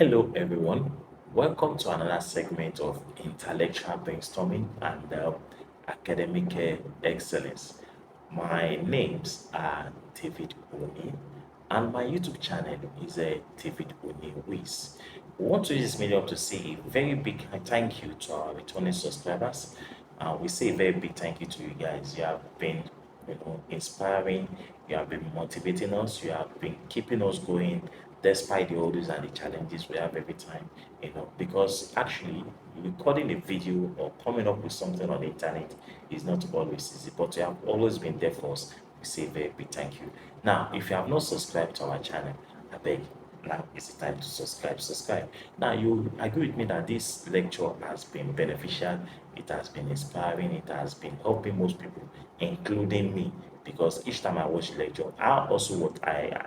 Hello, everyone. Welcome to another segment of intellectual brainstorming and academic excellence. My names are David Oni, and my YouTube channel is David Oni Wiz. We want to use this medium to say a very big thank you to our returning subscribers. We say a very big thank you to you guys. You have been, inspiring. You have been motivating us. You have been keeping us going despite the orders and the challenges we have every time. Because actually recording a video or coming up with something on the internet is not always easy, but you have always been there for us. We say a very big thank you. Now, if you have not subscribed to our channel, I beg, now is the time to subscribe. Now, you agree with me that this lecture has been beneficial, it has been inspiring, it has been helping most people, including me, because each time I watch the lecture, I also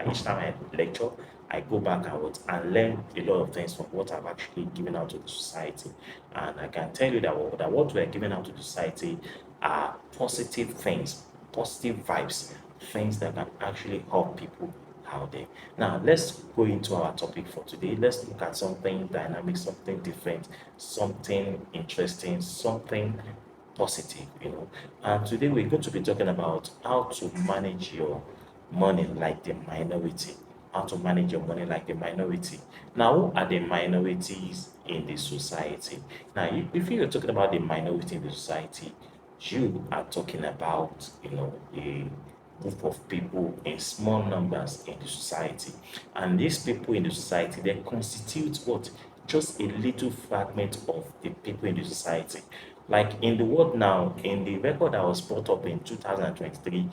each time I lecture, I go back and learn a lot of things from what I've actually given out to the society. And I can tell you that what we're giving out to the society are positive things, positive vibes, things that can actually help people out there. Now, let's go into our topic for today. Let's look at something dynamic, something different, something interesting, something positive. And today we're going to be talking about how to manage your money like the minority. How to manage your money like the minority. Now, who are the minorities in the society? Now, if you're talking about the minority in the society, you are talking about, a group of people in small numbers in the society. And these people in the society, they constitute what? Just a little fragment of the people in the society. Like in the world now, in the record that was brought up in 2023,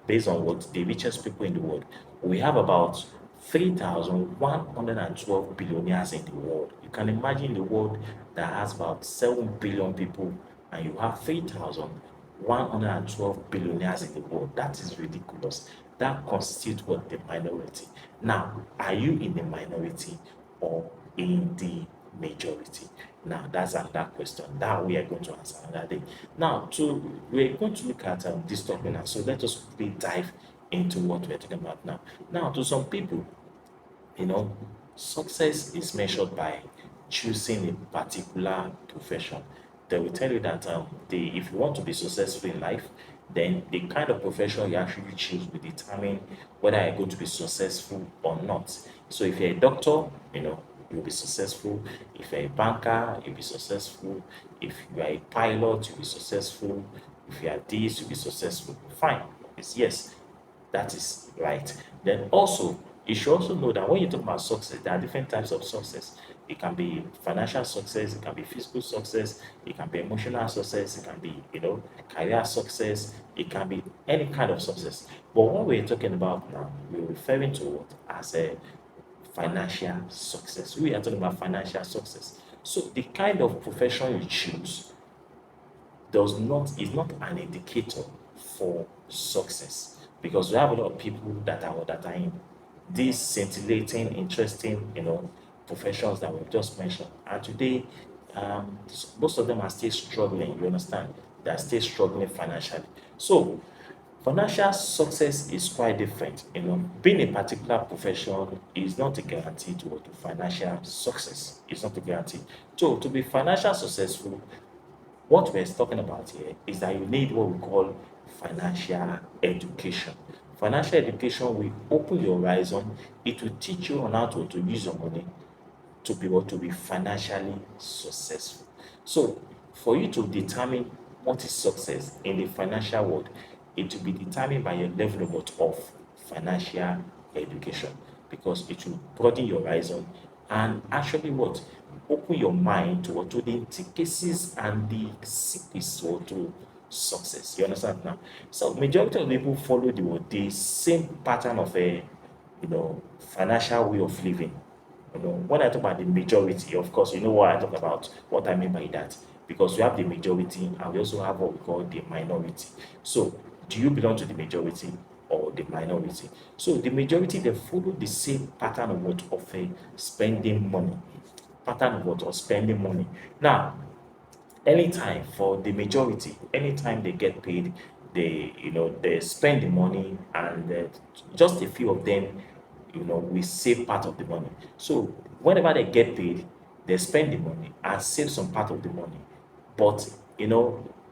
based on what the richest people in the world, we have about 3,112 billionaires in the world. You can imagine the world that has about 7 billion people, and you have 3,112 billionaires in the world. That is ridiculous. That constitutes what? The minority. Now, are you in the minority or in the majority? Now, that's another question that we are going to answer another day. Now, we're going to look at this topic now. So let us quickly dive into what we're talking about now. Now, to some people, you know, success is measured by choosing a particular profession. They will tell you that if you want to be successful in life, then the kind of profession you actually choose will determine whether you're going to be successful or not. So if you're a doctor, you'll be successful. If you're a banker, you'll be successful. If you are a pilot, you'll be successful. If you are this, you'll be successful. Fine. It's yes. That is right. Then also, you should also know that when you talk about success, there are different types of success. It can be financial success, it can be physical success, it can be emotional success, it can be, career success, it can be any kind of success. But what we're talking about now, we're referring to what as a financial success. We are talking about financial success. So the kind of profession you choose does not is not an indicator for success, because we have a lot of people that are in these scintillating, interesting, professions that we've just mentioned. And today, most of them are still struggling. You understand? They are still struggling financially. So financial success is quite different. Being a particular profession is not a guarantee to financial success. It's not a guarantee. So to be financial successful, what we're talking about here is that you need what we call financial education. Financial education will open your horizon. It will teach you on how to use your money to be able to be financially successful. So, for you to determine what is success in the financial world, it will be determined by your level of financial education, because it will broaden your horizon and actually what open your mind to the intricacies and the secrets to success. You understand now? So majority of people follow the same pattern of a financial way of living. When I talk about the majority, of course, you know what I talk about, what I mean by that. Because we have the majority and we also have what we call the minority. So, do you belong to the majority or the minority? So, the majority, they follow the same pattern of what of spending money. Pattern of what of spending money. Now, anytime for the majority, anytime they get paid, they spend the money, and just a few of them we save part of the money. So whenever they get paid, they spend the money and save some part of the money. But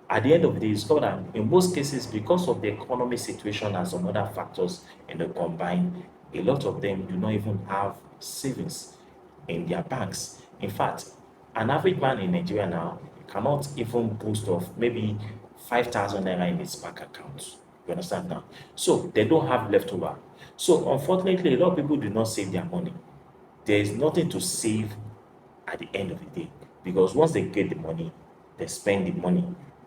at the end of the day, it's called that in most cases, because of the economic situation and some other factors combined, a lot of them do not even have savings in their banks. In fact, an average man in Nigeria now cannot even boast of maybe 5,000 naira in his bank account. You understand now? So they don't have leftover. So unfortunately, a lot of people do not save their money. There is nothing to save at the end of the day, because once they get the money, they spend the money.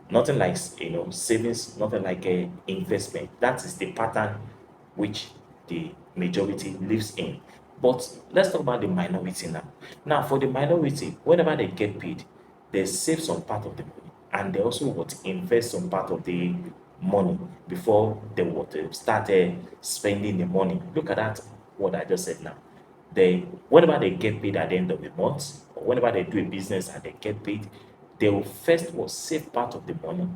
Nothing like savings, nothing like a investment. That is the pattern which the majority lives in. But let's talk about the minority now. Now, for the minority, whenever they get paid, they save some part of the money, and they also invest some part of the money before they start spending the money. Look at that, what I just said now. They Whenever they get paid at the end of the month, or whenever they do a business and they get paid, they will first save part of the money,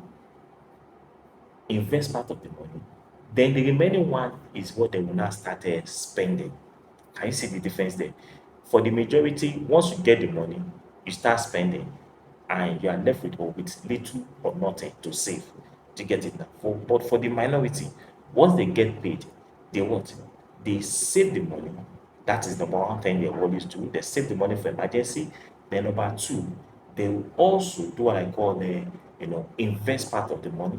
invest part of the money. Then the remaining one is what they will now start spending. Can you see the difference there? For the majority, once you get the money, you start spending, and you are left with little or nothing to save to get it now. But for the minority, once they get paid, they what? They save the money. That is number one thing they always do. They save the money for emergency. Then number two, they will also do what I call the invest part of the money.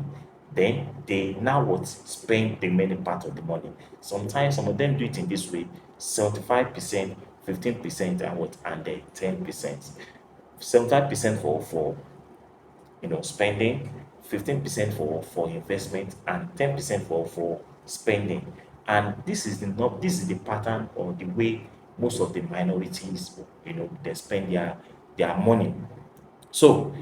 Then they now spend the remaining part of the money. Sometimes some of them do it in this way: 75%, 15%, and then 10%. 75% for spending, 15% for investment, and 10% for spending. And this is the pattern or the way most of the minorities they spend their money. So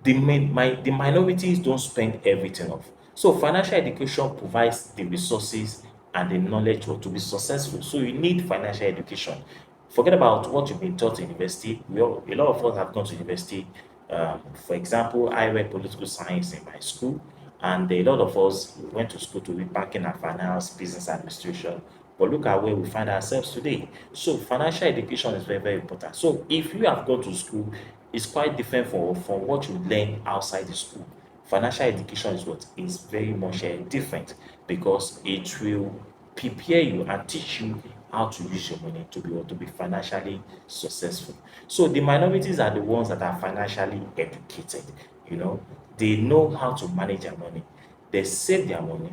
the minorities don't spend everything off. So financial education provides the resources and the knowledge to be successful. So you need financial education. Forget about what you've been taught in university. A lot of us have gone to university. For example, I read political science in my school, and a lot of us went to school to read banking and finance, business administration. But look at where we find ourselves today. So financial education is very, very important. So if you have gone to school, it's quite different from what you learn outside the school. Financial education is what is very much different, because it will prepare you and teach you how to use your money to be able to be financially successful. So the minorities are the ones that are financially educated. You know, they know how to manage their money. They save their money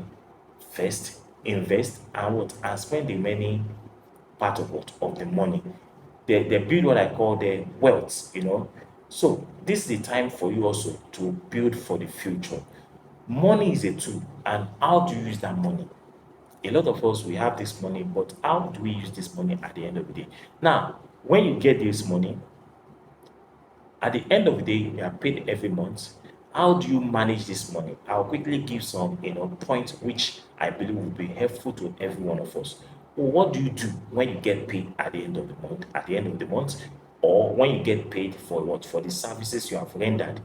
first, invest, and spend the remaining part of of the money. They build what I call the wealth. So this is the time for you also to build for the future. Money is a tool, and how do you use that money? A lot of us, we have this money, but how do we use this money at the end of the day? Now, when you get this money, at the end of the day, you are paid every month. How do you manage this money? I'll quickly give some, points which I believe will be helpful to every one of us. What do you do when you get paid at the end of the month? At the end of the month, or when you get paid for what? For the services you have rendered,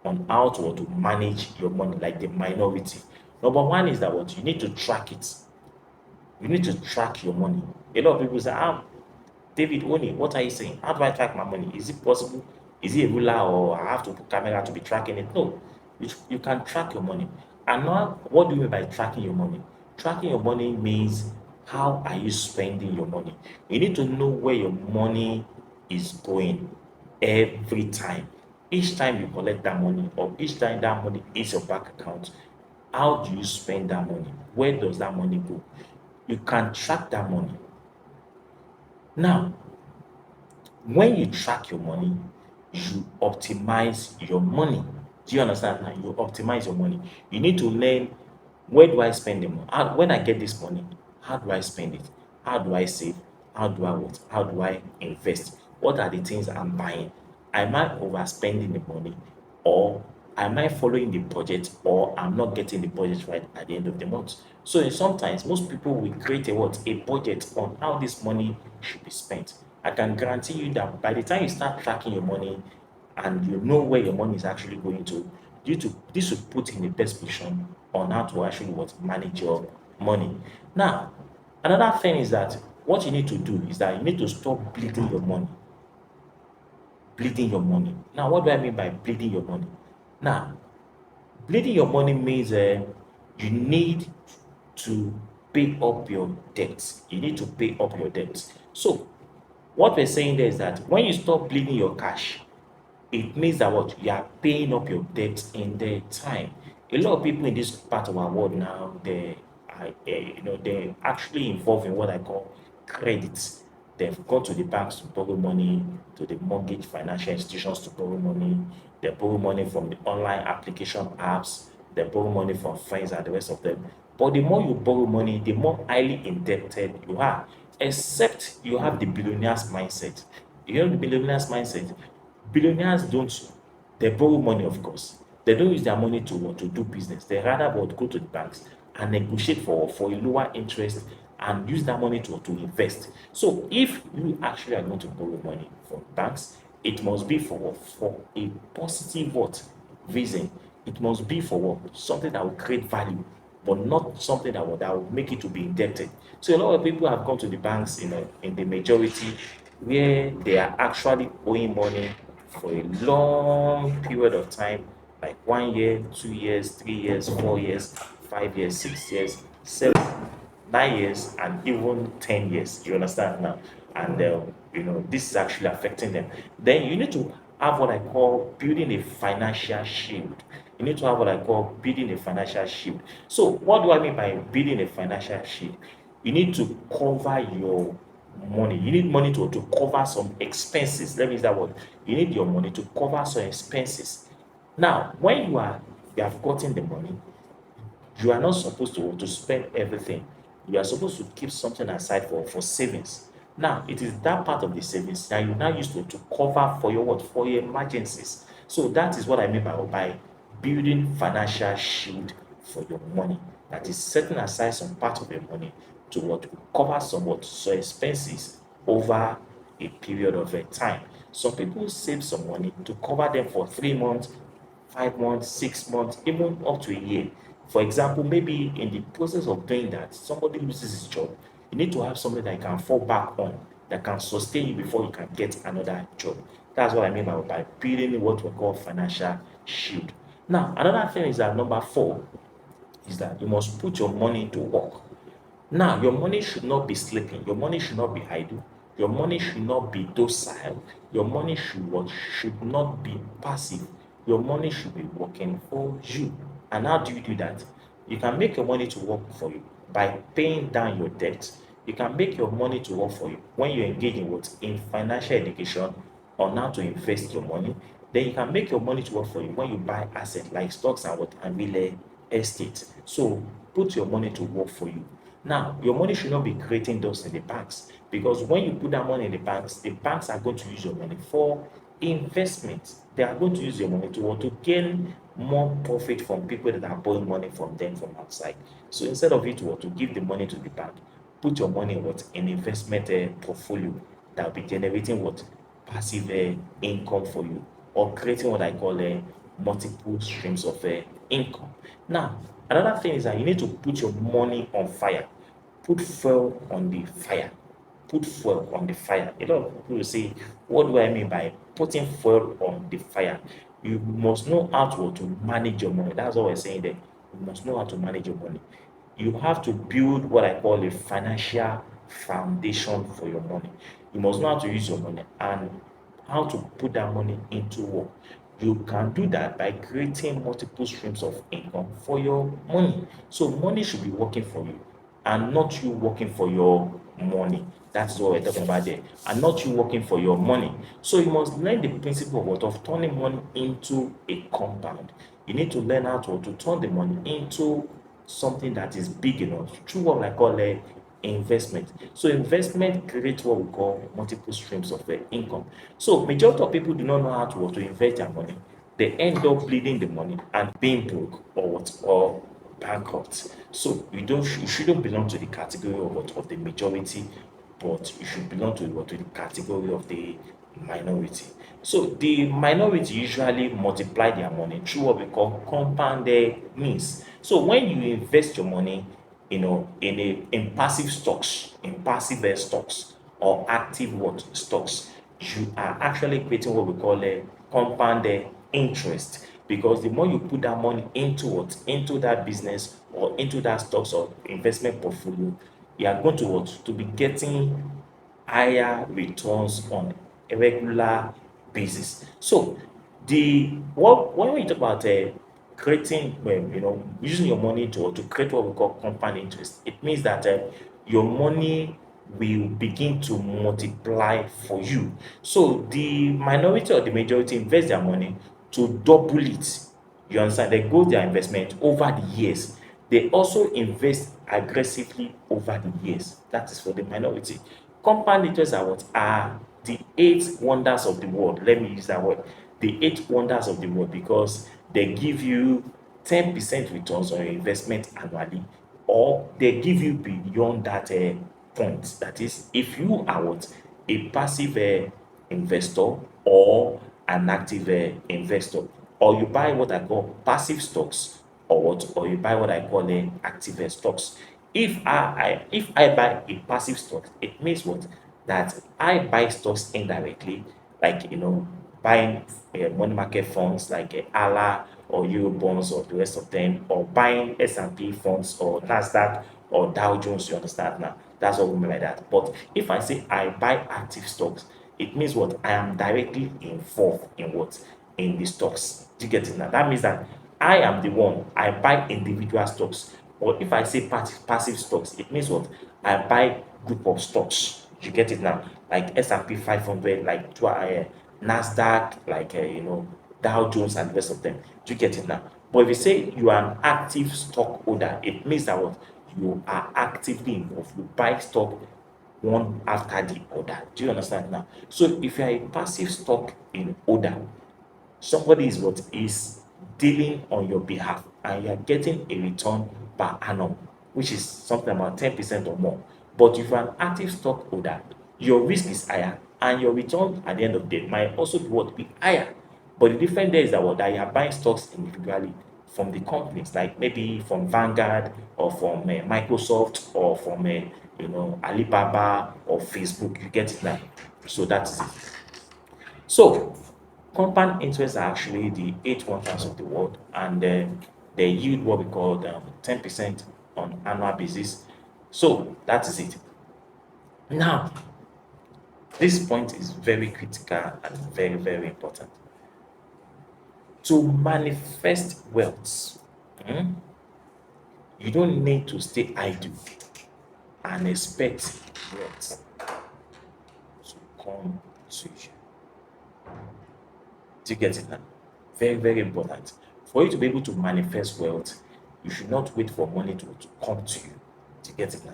on how to manage your money, like the minority. Number one is that what you need to track it. You need to track your money. A lot of people say, David Oni, what are you saying? How do I track my money? Is it possible? Is it a ruler, or I have to put camera to be tracking it? No, you can track your money. And now, what do you mean by tracking your money? Tracking your money means, how are you spending your money? You need to know where your money is going every time. Each time you collect that money, or each time that money hits your bank account, how do you spend that money? Where does that money go? You can track that money. Now, when you track your money, you optimize your money. Do you understand now? You optimize your money. You need to learn, where do I spend the money? When I get this money, how do I spend it? How do I save? How do I what? How do I invest? What are the things I'm buying? Am I overspending the money, or am I following the budget, or I'm not getting the budget right at the end of the month? So sometimes most people will create a budget on how this money should be spent. I can guarantee you that by the time you start tracking your money, and you know where your money is actually going to, this will put in the best position on how to actually manage your money. Now, another thing is that what you need to do is that you need to stop bleeding your money. Bleeding your money. Now, what do I mean by bleeding your money? Now, bleeding your money means you need to pay up your debts. You need to pay up your debts. So, what we're saying there is that when you stop bleeding your cash, it means that what you are paying up your debts in the time. A lot of people in this part of our world now, they are, they're actually involved in what I call credits. They've gone to the banks to borrow money, to the mortgage financial institutions to borrow money. They borrow money from the online application apps. They borrow money from friends and the rest of them. But the more you borrow money, the more highly indebted you are. Except you have the billionaire's mindset. You know the billionaire's mindset. Billionaires don't, they borrow money, of course. They don't use their money to do business. They rather would go to the banks and negotiate for a lower interest and use that money to invest. So if you actually are going to borrow money from banks, it must be for a positive what reason. It must be for what? Something that will create value, but not something that will make it to be indebted. So a lot of people have gone to the banks, in the majority, where they are actually owing money for a long period of time, like 1 year, 2 years, 3 years, 4 years, 5 years, 6 years, 9 years, and even 10 years. You understand now? And this is actually affecting them. Then you need to have what I call building a financial shield. You need to have what I call building a financial shield. So, what do I mean by building a financial shield? You need to cover your money. You need money to cover some expenses. Let me use that word. You need your money to cover some expenses. Now, when you have gotten the money, you are not supposed to spend everything. You are supposed to keep something aside for savings. Now, it is that part of the savings that you now use to cover for your what? For your emergencies. So that is what I mean by building financial shield for your money. That is setting aside some part of your money to what? To cover some what? So expenses over a period of time. Some people save some money to cover them for 3 months, 5 months, 6 months, even up to a year. For example, maybe in the process of doing that, somebody loses his job. You need to have something that you can fall back on, that can sustain you before you can get another job. That's what I mean by building what we call financial shield. Now, another thing is that number four is that you must put your money to work. Now, your money should not be sleeping. Your money should not be idle. Your money should not be docile. Your money should not be passive. Your money should be working for you. And how do you do that? You can make your money to work for you by paying down your debt. You can make your money to work for you when you engage in what? In financial education on how to invest your money. Then you can make your money to work for you when you buy assets like stocks and what and real estate. So put your money to work for you. Now, your money should not be creating dust in the banks because when you put that money in the banks are going to use your money for investment. They are going to use your money to want to gain more profit from people that are borrowing money from them from outside. So instead of you to want to give the money to the bank, put your money in what in investment portfolio that will be generating what passive income for you or creating what I call multiple streams of income. Now, another thing is that you need to put your money on fire. Put fuel on the fire. Put fuel on the fire. A lot of people will say, what do I mean by putting fuel on the fire? You must know how to manage your money. That's what we're saying there. You must know how to manage your money. You have to build what I call a financial foundation for your money. You must know how to use your money and how to put that money into work. You can do that by creating multiple streams of income for your money. So money should be working for you and not you working for your money. That's what we're talking about there. And not you working for your money. So you must learn the principle of what of turning money into a compound. You need to learn how to turn the money into something that is big enough through what I call a investment. So investment creates what we call multiple streams of income. So majority of people do not know how to invest their money. They end up bleeding the money and being broke or bankrupt. So you shouldn't belong to the category of the majority, but you should belong to the category of the minority. So the minority usually multiply their money through what we call compound means. So when you invest your money, in passive stocks, in passive stocks or active what stocks, you are actually creating what we call a compound interest, because the more you put that money into that business or into that stocks or investment portfolio, you are going to what to be getting higher returns on a regular basis. So the what when we talk about creating, using your money to create what we call compound interest, it means that your money will begin to multiply for you. So the minority or the majority invest their money to double it. You understand? They grow their investment over the years. They also invest aggressively over the years. That is for the minority. Compound interest are what are the eight wonders of the world. Let me use that word. The eight wonders of the world, because they give you 10% returns on your investment annually, or they give you beyond that point. That is, if you are what a passive investor or an active investor, or you buy what I call passive stocks, or you buy what I call active stocks. If I buy a passive stock, it means what that I buy stocks indirectly, like buying money market funds like ALA or Euro bonds or the rest of them, or buying S&P funds or Nasdaq or Dow Jones. You understand now? That's what we mean by that. But if I say I buy active stocks, it means what I am directly involved in what in the stocks. Do you get it now? That means that I am the one, I buy individual stocks. Or if I say passive stocks, it means what I buy group of stocks. You get it now? Like S&P 500, like Nasdaq, like Dow Jones and the rest of them. Do you get it now? But if you say you are an active stockholder, it means that what you are actively involved. You buy stock one after the other. Do you understand now? So if you are a passive stock in holder, somebody is what is dealing on your behalf, and you are getting a return per annum, which is something about 10% or more. But if you're an active stockholder, your risk is higher, and your return at the end of the day might also be what be higher. But the difference there is that what that you are buying stocks individually from the companies, like maybe from Vanguard or from Microsoft or from Alibaba or Facebook. You get it now. So that's it. So compound interests are actually the eight wonders of the world, and they yield what we call 10% on annual basis. So that is it. Now, this point is very critical and very, very important. To manifest wealth, hmm, you don't need to stay idle and expect wealth to come to you. Do you get it now? Very, very important. For you to be able to manifest wealth, you should not wait for money to come to you. Do you get it now?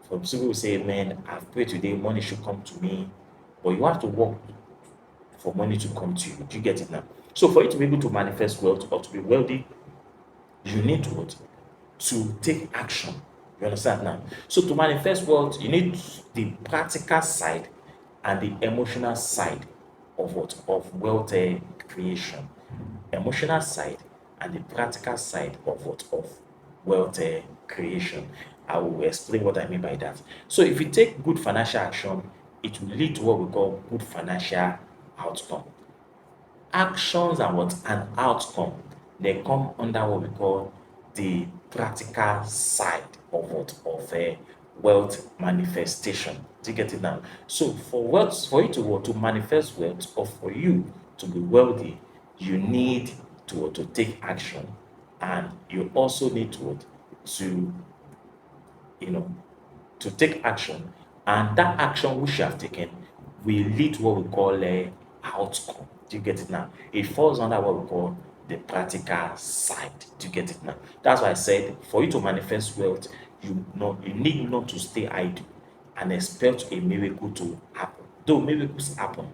Some people will say, man, I've prayed today, money should come to me. But you have to work for money to come to you. Do you get it now? So for you to be able to manifest wealth or to be wealthy, you need to what? To take action. You understand now? So to manifest wealth, you need the practical side and the emotional side of what? Of wealth creation. Emotional side and the practical side of what? Of wealth creation. I will explain what I mean by that. So if you take good financial action, it will lead to what we call good financial outcome. Actions and what an outcome, they come under what we call the practical side of what of a wealth manifestation. Do you get it now? So for you to what to manifest wealth, or for you to be wealthy, you need to take action, and you also need to you know to take action, and that action which you have taken will lead to what we call a outcome. Do you get it now? It falls under what we call the practical side. Do you get it now? That's why I said for you to manifest wealth, you need not to stay idle and expect a miracle to happen. Though miracles happen,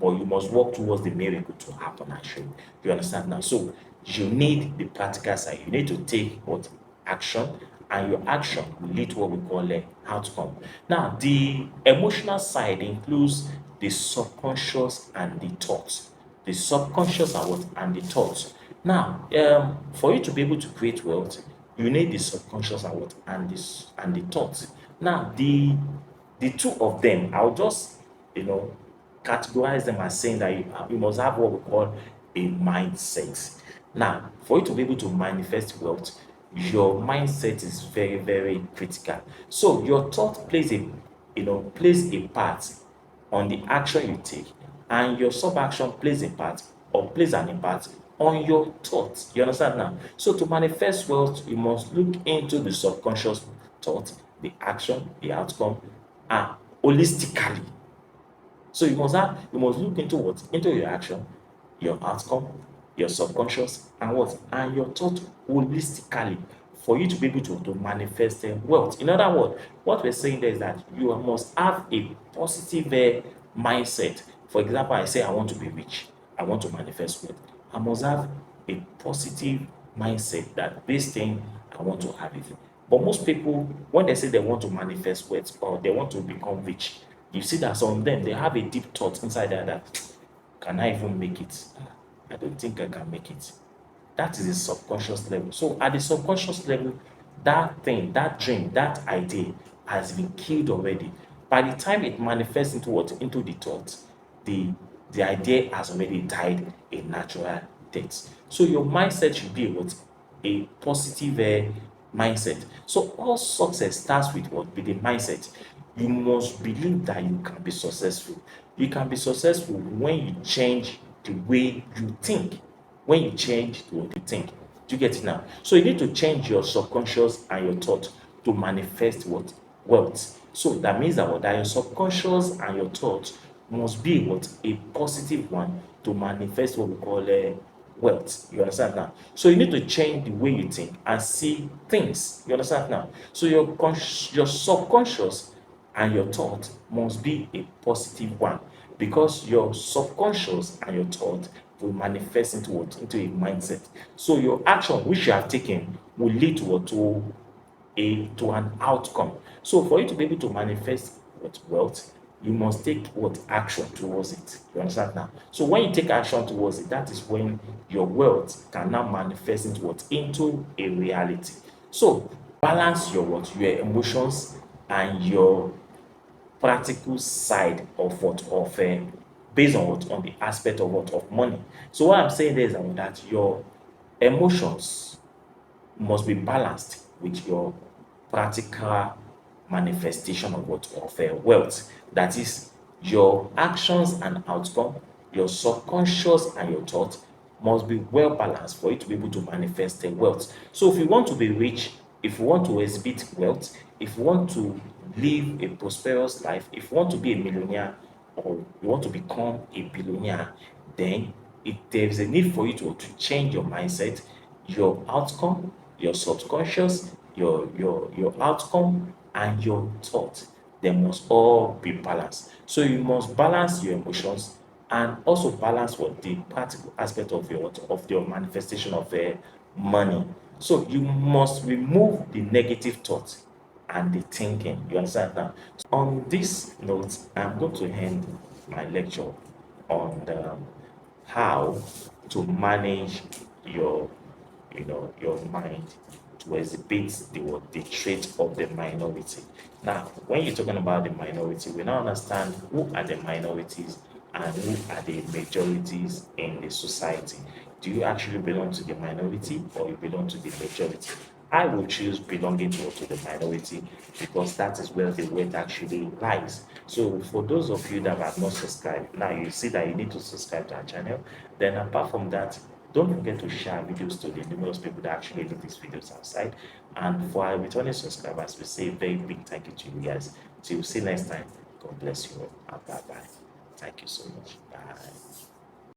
but you must work towards the miracle to happen actually. You understand now? So you need the practical side. You need to take what action, and your action will lead to what we call a outcome. Now, the emotional side includes the subconscious and the thoughts. The subconscious and what and the thoughts. Now, for you to be able to create wealth, You need the subconscious and what and this and the thoughts. Now the two of them, I'll just categorize them as saying that you must have what we call a mindset. Now, for you to be able to manifest wealth, your mindset is very, very critical. So your thought plays a part on the action you take, and your sub action plays a part or plays an impact on your thoughts. You understand now? So to manifest wealth, you must look into the subconscious thought, the action, the outcome, and holistically. So you must look into what? Into your action, your outcome, your subconscious, and what? And your thought holistically for you to be able to manifest wealth. In other words, what we're saying there is that you must have a positive mindset. For example, I say I want to be rich, I want to manifest wealth. I must have a positive mindset that this thing I want to have it. But most people, when they say they want to manifest wealth or they want to become rich, you see that some of them they have a deep thought inside there that can I even make it? I don't think I can make it. That is the subconscious level. So at the subconscious level, that thing, that dream, that idea has been killed already. By the time it manifests into what? Into the thought, the the idea has already died a natural death. So your mindset should be what? A positive mindset. So all success starts with what? With the mindset. You must believe that you can be successful. You can be successful when you change the way you think. When you change what you think. Do you get it now? So you need to change your subconscious and your thought to manifest what? Wealth. So that means that what? That your subconscious and your thought must be what? A positive one to manifest what we call wealth. You understand now? So you need to change the way you think and see things. You understand now? So your subconscious and your thought must be a positive one because your subconscious and your thought will manifest into what? Into a mindset. So your action which you have taken will lead to what? To an outcome. So for you to be able to manifest what wealth, you must take what action towards it. You understand now? So when you take action towards it, that is when your wealth can now manifest into what? Into a reality. So balance your what? Your emotions and your practical side of what of based on what on the aspect of what of money. So what I'm saying there is that your emotions must be balanced with your practical manifestation of what of wealth. That is, your actions and outcome, your subconscious and your thought must be well balanced for you to be able to manifest the wealth. So if you want to be rich, if you want to exhibit wealth, if you want to live a prosperous life, if you want to be a millionaire or you want to become a billionaire, then there is a need for you to change your mindset, your outcome, your subconscious, your outcome, and your thought. They must all be balanced. So you must balance your emotions and also balance what the practical aspect of your manifestation of money. So you must remove the negative thoughts and the thinking. You understand now? On this note, I'm going to end my lecture on how to manage your your mind to exhibit the trait of the minority. Now, when you're talking about the minority, we now understand who are the minorities and who are the majorities in the society. Do you actually belong to the minority or you belong to the majority? I will choose belonging to the minority because that is where the weight actually lies. So for those of you that have not subscribed, now you see that you need to subscribe to our channel. Then apart from that, don't forget to share videos to the numerous people that actually look these videos outside. And for our returning subscribers, we say a very big thank you to you guys. Till see you next time. God bless you all and bye bye. Thank you so much. Bye.